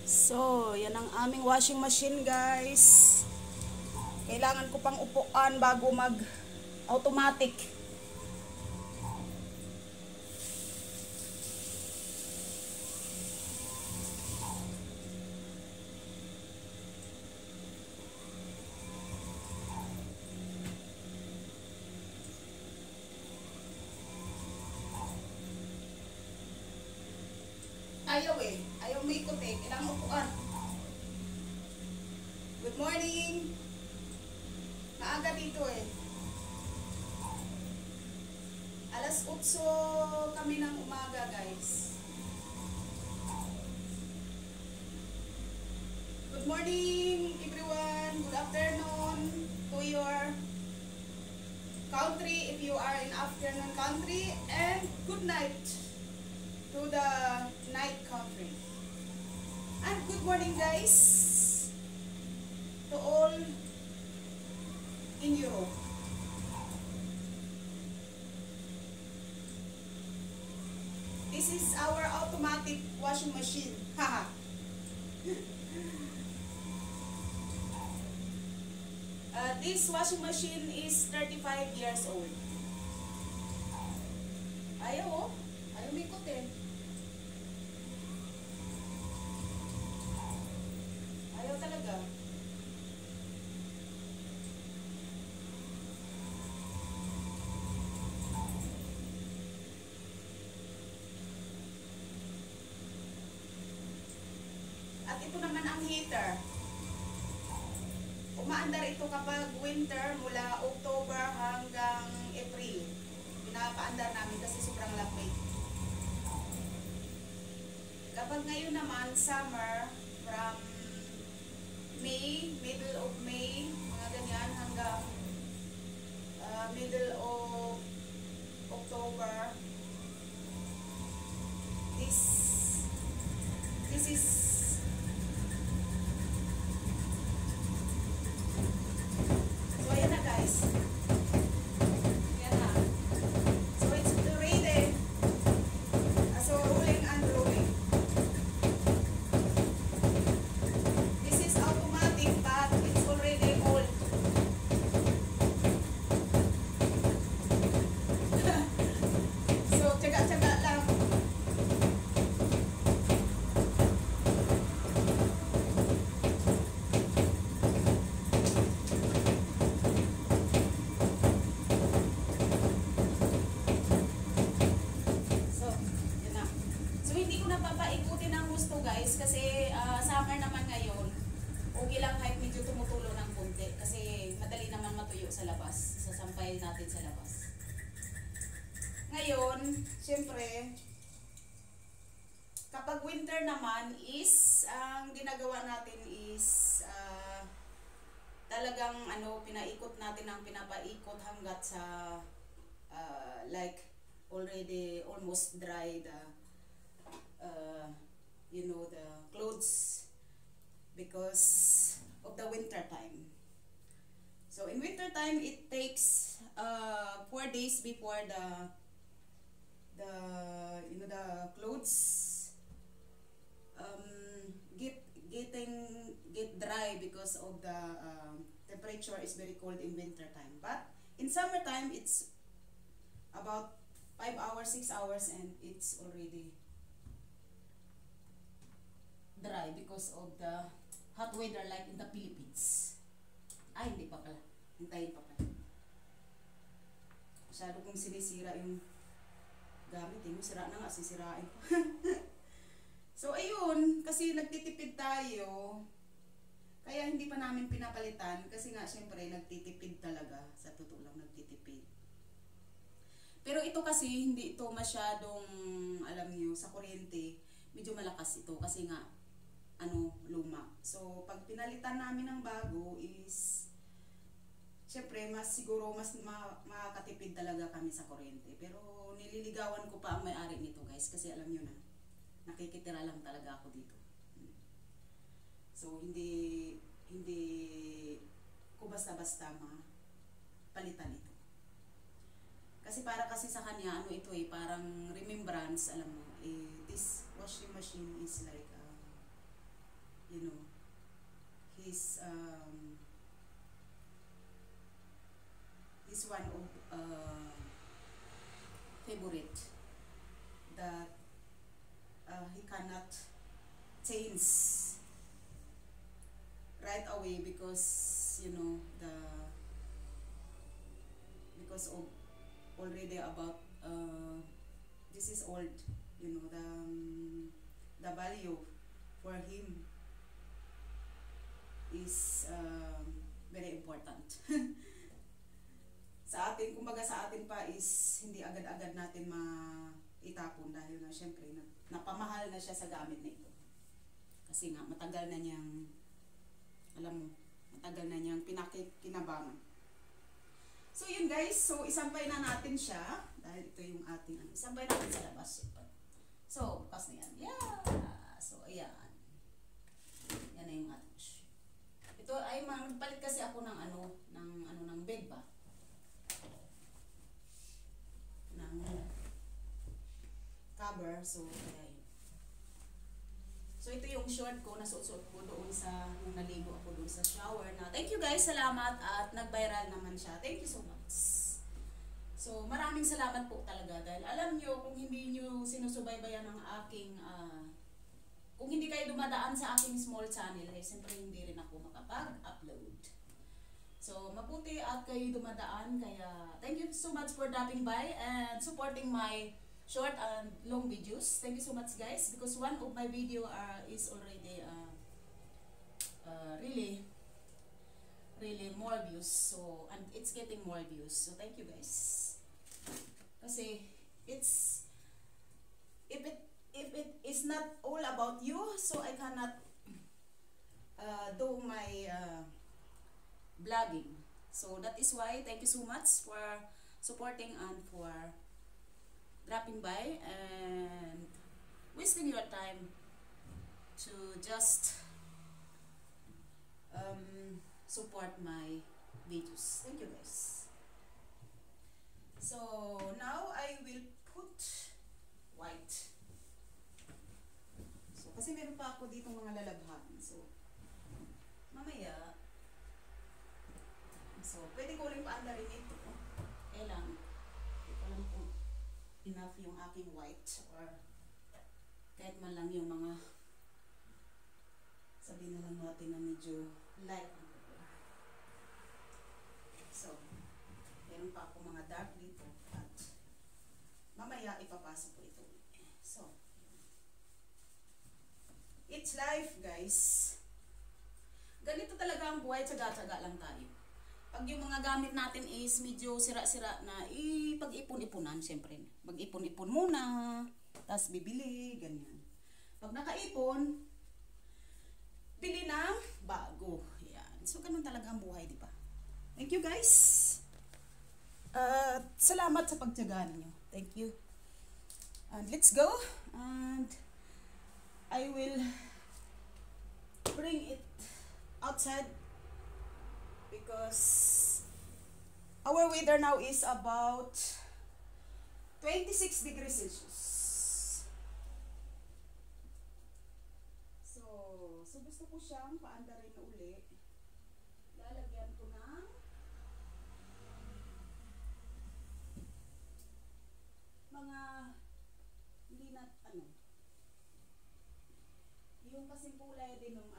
So, yan ang aming washing machine, guys. Kailangan ko pang upuan bago mag-automatic. Ayaw eh. Ayaw may ikot eh. Kailangan upuan. Good morning. Maaga dito eh. Alas 8 kami ng umaga, guys. Good morning, everyone. Good afternoon to your country if you are in afternoon country, and good night to the night country. And good morning, guys, to all in Europe. This is our automatic washing machine. Haha. This washing machine is 35 years old. Ayaw oh. Ayaw may ikot eh. Ayaw talaga. At ito naman ang heater. Umaandar ito kapag winter mula October hanggang April. Pinapaandar namin kasi sobrang lamig. Kapag ngayon naman summer, from May, middle of May, mga ganyan hanggang middle of October, this is so ayan na, guys. Ayan na. So it's ready. So rolling and rolling. This is automatic but it's already old. So tsaga-tsaga lang. So, yun na. So, hindi ko na papaikutin ang gusto, guys, kasi summer naman ngayon. Okay lang kahit medyo tumutulo ng konti kasi madali naman matuyo sa labas. Sasampayin natin sa labas. Ngayon, syempre, kapag winter naman is, ang ginagawa natin is, talagang pinaikot natin ang pinapaikot hanggat sa, like, already almost dry the the clothes because of the winter time. So in winter time it takes 4 days before the clothes get dry because of the temperature is very cold in winter time. But in summertime it's about 5 hours, 6 hours, and it's already dry because of the hot weather like in the Philippines. Ay, hindi pa pala. Hintayin pa pala. Masyado kong sinisira yung gamit. Sira na nga, sisirain pa. So, ayun. Kasi nagtitipid tayo. Kaya hindi pa namin pinapalitan. Kasi nga, syempre, nagtitipid talaga. Sa totoo lang, nagtitipid. Pero ito kasi, hindi ito masyadong, alam nyo, sa kuryente, medyo malakas ito. Kasi nga, luma. So, pag pinalitan namin ng bago is, syempre, siguro mas makakatipid talaga kami sa kuryente. Pero, nililigawan ko pa ang may-ari nito, guys. Kasi alam nyo na, nakikitira lang talaga ako dito. So, hindi ko basta-basta palitan ito. Kasi para kasi sa kanya, ito parang remembrance, alam mo, this washing machine is like cannot change right away because you know because of already about this is old, you know, the value for him is very important. Sa atin, kumbaga sa atin pa is hindi agad-agad natin maitapon dahil na syempre napamahal na siya sa gamit na ito. Kasi nga matagal na niyang, alam mo, matagal na niyang pinakikinabangan. So yun guys, so isampay na natin siya dahil ito yung ating isampay natin sa labas. So, bukas na yan. Yeah! So, ayan. Yan na yung ating shoe. Ito ay magpalit kasi ako ng ng bed ba? Ng cover. So, kaya yun. So, ito yung short ko. Nasuot-suot ko doon sa, nung naligo ako doon sa shower na. Thank you guys. Salamat at nag-viral naman siya. Thank you so much. So, maraming salamat po talaga dahil alam nyo, kung hindi nyo sinusubaybayan ng aking, kung hindi kayo dumadaan sa aking small channel, eh, siyempre hindi rin ako makapag-upload. So, mabuti at kayo dumadaan, kaya thank you so much for dropping by and supporting my short and long videos. Thank you so much guys, because one of my video is already really more views, so and it's getting more views, so thank you guys. Kasi it's if it is not all about you, so I cannot do my vlogging. So that is why thank you so much for supporting and for dropping by and wasting your time to just support my videos. Thank you guys. So now I will put white. So kasi meron pa ako dito mga lalabhan. So mamaya, so pwede ko rin paandarin ito. Kailang hindi ko lang kung enough yung aking white or kahit man lang yung mga sabihin na lang natin na medyo light. So meron pa ako mga dark dito at mamaya ipapasok ko ito. So it's life guys. Ganito talaga ang buhay, tsaga-tsaga lang tayo. Pag yung mga gamit natin is medyo sira-sira na, pag-ipon-ipunan syempre. Mag-ipon-ipon muna, tapos bibili, ganyan. Pag nakaipon, bili ng bago. Yan. So ganun talaga ang buhay, di ba? Thank you guys. Salamat sa pagtiyagaan niyo. Thank you. And let's go. And I will bring it outside because our weather now is about 26 degrees Celsius. So gusto ko siyang paandarin na uli. Lalagyan ko ng mga hindi na yung kasing kulay din ng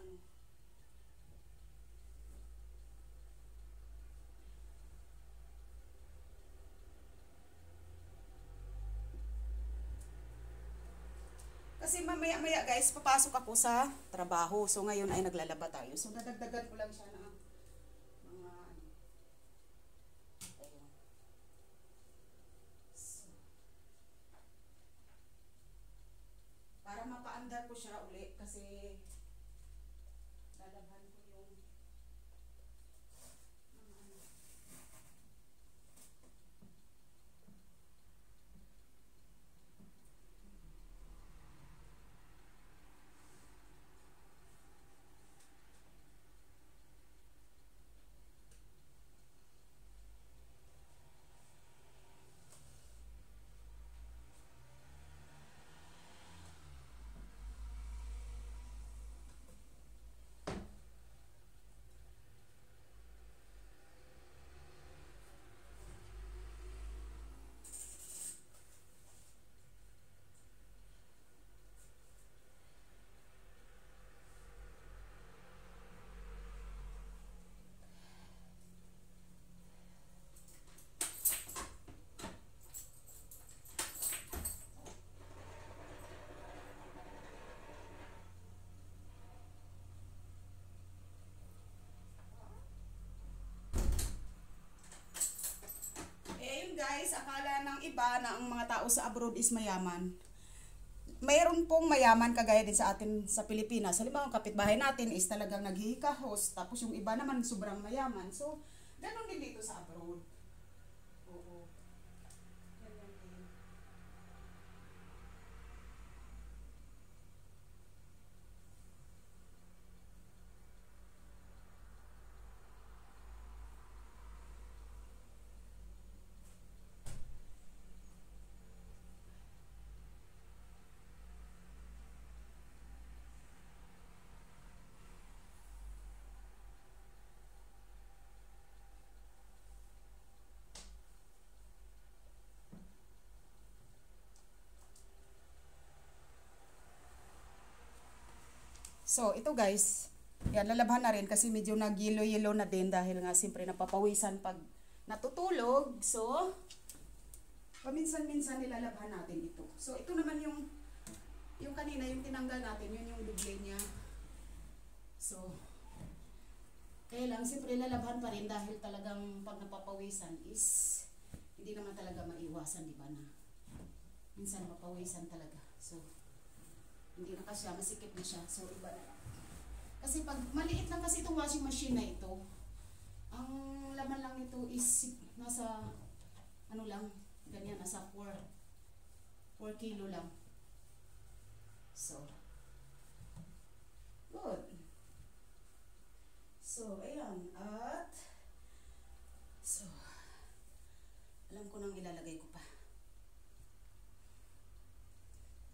kasi mamaya-maya guys, papasok ako sa trabaho. So ngayon ay naglalaba tayo. So dadagdagan ko lang siya ng mga ayun. So, para mapaandar ko siya uli kasi lalabhan ko yung guys, akala ng iba na ang mga tao sa abroad is mayaman. Mayroon pong mayaman kagaya din sa atin sa Pilipinas. Halimbawa, ang kapitbahay natin is talagang naghihikahos. Tapos yung iba naman sobrang mayaman. So, ganun din dito sa abroad. Oo. Ganyan din. So, ito guys, yan, lalabhan na rin kasi medyo nag-yellow-yellow na din dahil nga siyempre napapawisan pag natutulog. So, paminsan-minsan nilalabhan natin ito. So, ito naman yung kanina, yung tinanggal natin, yun yung duble niya. So, kaya lang, siyempre lalabhan pa rin dahil talagang pag napapawisan is hindi naman talaga maiwasan, di ba na? Minsan mapawisan talaga. So, hindi na kasi masikip na siya. So, iba na lang. Kasi pag maliit lang kasi itong washing machine na ito, ang laman lang nito is nasa, ano lang, ganyan, nasa 4 kilo lang. So, good. So, ayan. At, so, alam ko nang ilalagay ko pa.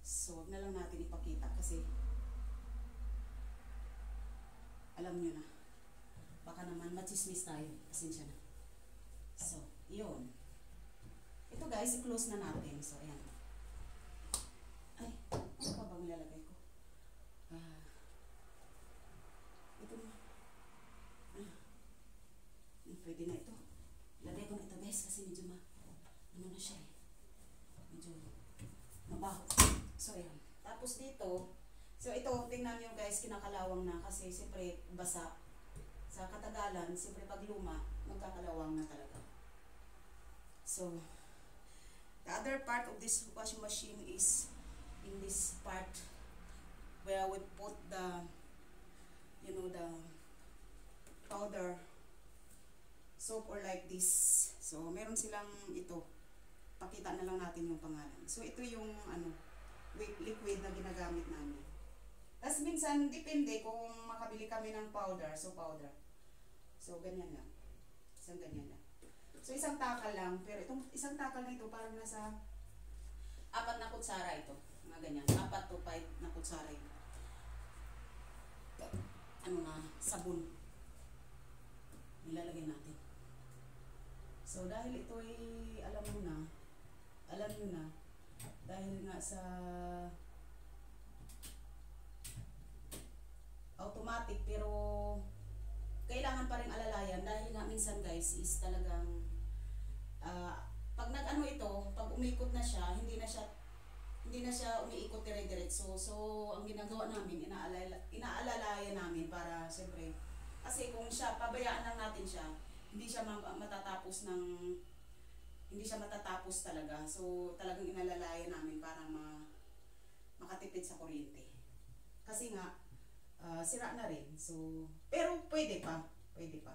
So, wag na lang natin ipakita kasi alam nyo na. Baka naman machismis tayo. Pasensya na. So, yun. Ito guys, i-close na natin. So, ayan. Ay, ano pa bang ilalagay ko? Ito na. Pwede na ito. Ilagay ko na ito guys kasi medyo ano na siya eh. Medyo mabaho. So, ayan. Tapos dito, so ito, tingnan nyo guys, kinakalawang na kasi siyempre basa. Sa katagalan, siyempre pag luma, magkakalawang na talaga. So, the other part of this washing machine is in this part where we put the, you know, the powder soap or like this. So, meron silang ito. Pakita na lang natin yung pangalan. So, ito yung ano, liquid na ginagamit namin. Tapos minsan, depende kung makabili kami ng powder. So, powder. So, ganyan lang. Isang ganyan lang. So, isang takal lang. Pero itong isang takal na ito, parang nasa 4 na kutsara ito. Mga ganyan. 4 to 5 na kutsara ito. Ano na, sabon. Nilalagay natin. So, dahil ito ay, alam nyo na, dahil nga sa automatic pero kailangan pa rin alalayan dahil nga minsan guys is talagang pag nag-ano ito, pag umikot na siya, hindi na siya umiikot dire-diretso. So, ang ginagawa namin, inaalalayan namin para siyempre kasi kung siya, pabayaan lang natin siya, hindi siya matatapos talaga. So, talagang inalalayan namin para makatipid sa kuryente. Kasi nga, sira na rin. So, pero pwede pa. Pwede pa.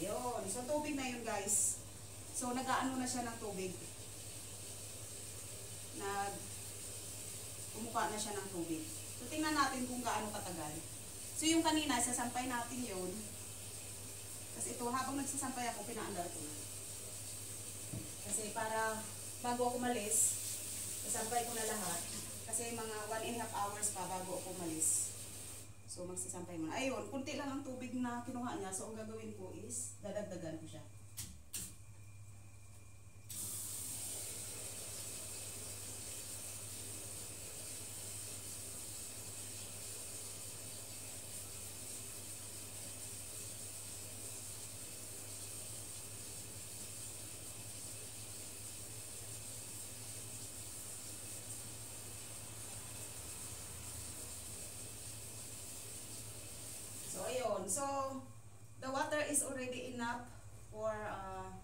Ayun. So, tubig na yun guys. So, nag-aano na siya ng tubig. Umuka na siya ng tubig. So, tingnan natin kung gaano katagal. So, yung kanina, sasampay natin yun. Kasi ito, habang nagsasampay ako, pinaandar ko na. Kasi para, bago ako malis, sasampay ko na lahat. Kasi mga 1.5 hours pa bago ako malis. So, magsasampay mo na. Ayun, kunti lang ang tubig na kinuha niya. So, ang gagawin ko is, dadagdagan ko siya. So, the water is already enough for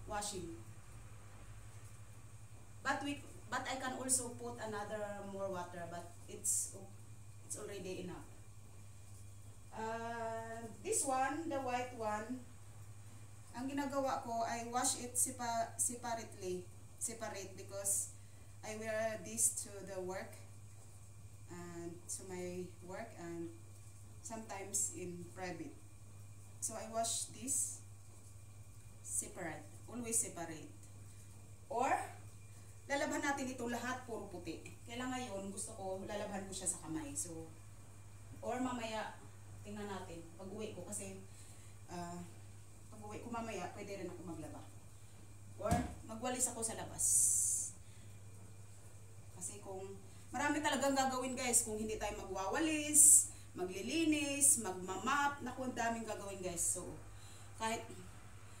washing. But I can also put another more water, but it's already enough. This one, the white one, ang ginagawa ko, I wash it separate because I wear this to the work and to my work and sometimes in private. So I wash this separate, always separate. Or lalaban natin ito lahat puro puti. Kaya ngayon gusto ko lalaban ko siya sa kamay. So or mamaya tingnan natin pag-uwi ko kasi pag-uwi ko mamaya pwede rin ako maglaba. Or magwalis ako sa labas. Kasi kung marami talagang gagawin guys, kung hindi tayo magwawalis, maglilinis, magmamap, naku, ang daming gagawin guys. So kahit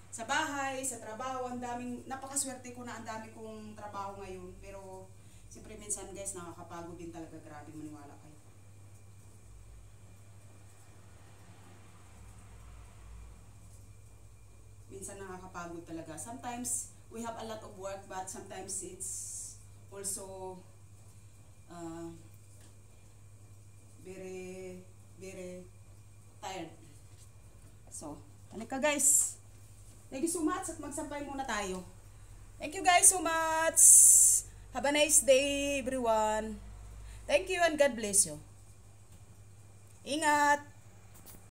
sa bahay, sa trabaho, ang daming, napakaswerte ko na ang dami kong trabaho ngayon. Pero, siyempre minsan guys, nakakapagod din talaga. Grabe, maniwala kayo. Minsan nakakapagod talaga. Sometimes, we have a lot of work, but sometimes it's also very, very tired. So, halika guys. Thank you so much at magsampay muna tayo. Thank you guys so much. Have a nice day everyone. Thank you and God bless you. Ingat.